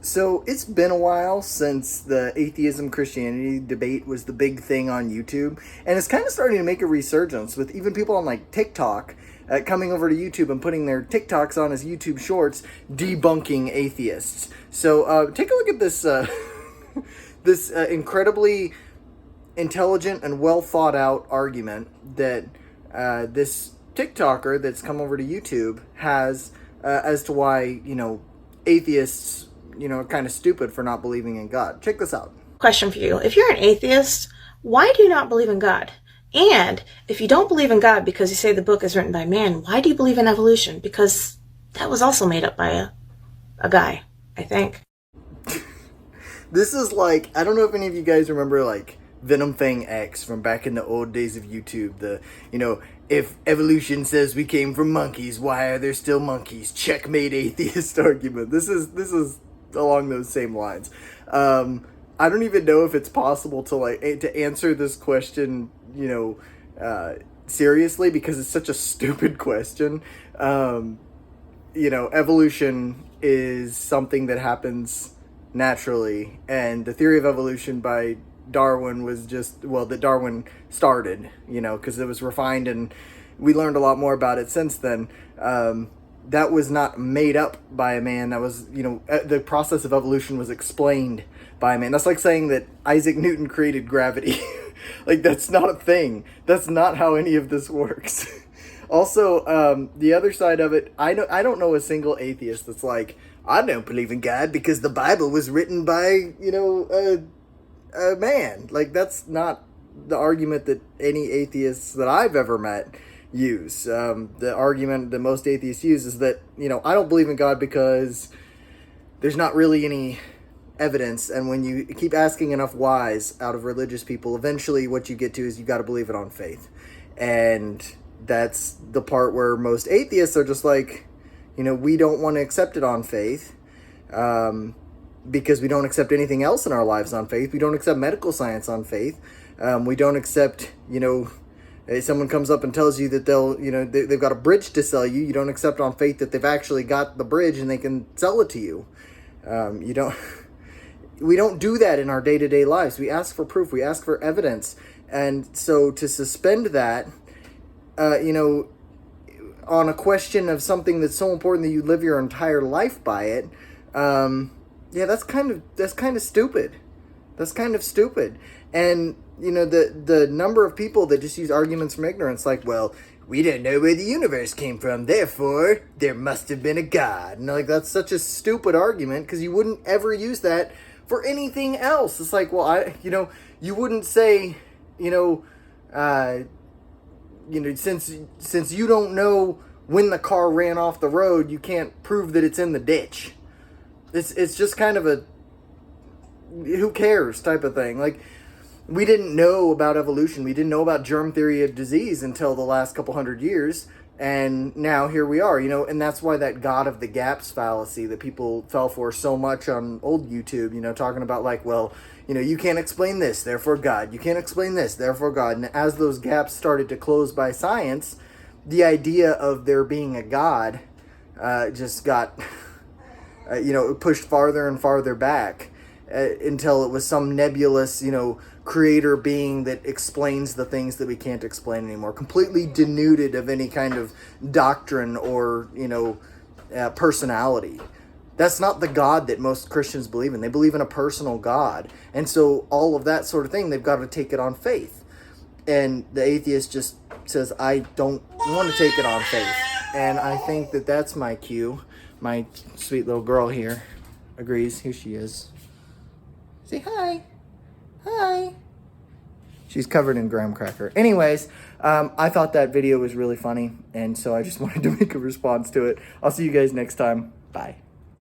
So it's been a while since the atheism Christianity debate was the big thing on YouTube, and it's kind of starting to make a resurgence with even people on like TikTok coming over to YouTube and putting their TikToks on as YouTube Shorts, debunking atheists. So take a look at this this incredibly intelligent and well thought out argument that this TikToker that's come over to YouTube has as to why atheists are kind of stupid for not believing in God. Check this out. Question for you. If you're an atheist, why do you not believe in God? And if you don't believe in God because you say the book is written by man, why do you believe in evolution? Because that was also made up by a guy, I think. This is like, I don't know if any of you guys remember like Venom Fang X from back in the old days of YouTube. If evolution says we came from monkeys, why are there still monkeys? Checkmate atheist argument. This is along those same lines. I don't even know if it's possible to answer this question, seriously, because it's such a stupid question. Evolution is something that happens naturally, and the theory of evolution by Darwin was that Darwin started, because it was refined and we learned a lot more about it since then. That was not made up by a man. That was, the process of evolution was explained by a man. That's like saying that Isaac Newton created gravity. Like, that's not a thing. That's not how any of this works. Also, the other side of it, I don't know a single atheist that's like, I don't believe in God because the Bible was written by, a man. Like, that's not the argument that any atheists that I've ever met use. The argument that most atheists use is that, I don't believe in God because there's not really any evidence, and when you keep asking enough whys out of religious people, eventually what you get to is you got to believe it on faith. And that's the part where most atheists are just like, we don't want to accept it on faith, because we don't accept anything else in our lives on faith. We don't accept medical science on faith. We don't accept, if someone comes up and tells you that they've got a bridge to sell you, you don't accept on faith that they've actually got the bridge and they can sell it to you. We don't do that in our day-to-day lives. We ask for proof. We ask for evidence. And so to suspend that, on a question of something that's so important that you live your entire life by it, that's kind of stupid. That's kind of stupid. And the number of people that just use arguments from ignorance, like, well, we didn't know where the universe came from, therefore there must have been a God. And like, that's such a stupid argument, because you wouldn't ever use that for anything else. It's like, well, you wouldn't say, since you don't know when the car ran off the road, you can't prove that it's in the ditch. It's just kind of a who cares type of thing. Like, we didn't know about evolution. We didn't know about germ theory of disease until the last couple hundred years. And now here we are, and that's why that God of the gaps fallacy that people fell for so much on old YouTube, talking about like, well, you can't explain this, therefore God. You can't explain this, therefore God. And as those gaps started to close by science, the idea of there being a God just got, pushed farther and farther back until it was some nebulous, creator being that explains the things that we can't explain anymore, completely denuded of any kind of doctrine or personality. That's not the God that most Christians believe in. They believe in a personal God, and so all of that sort of thing, they've got to take it on faith. And the atheist just says, I don't want to take it on faith. And I think that that's my cue. My sweet little girl here agrees. Here she is. Say hi. Hi. She's covered in graham cracker. Anyways, I thought that video was really funny, and so I just wanted to make a response to it. I'll see you guys next time. Bye.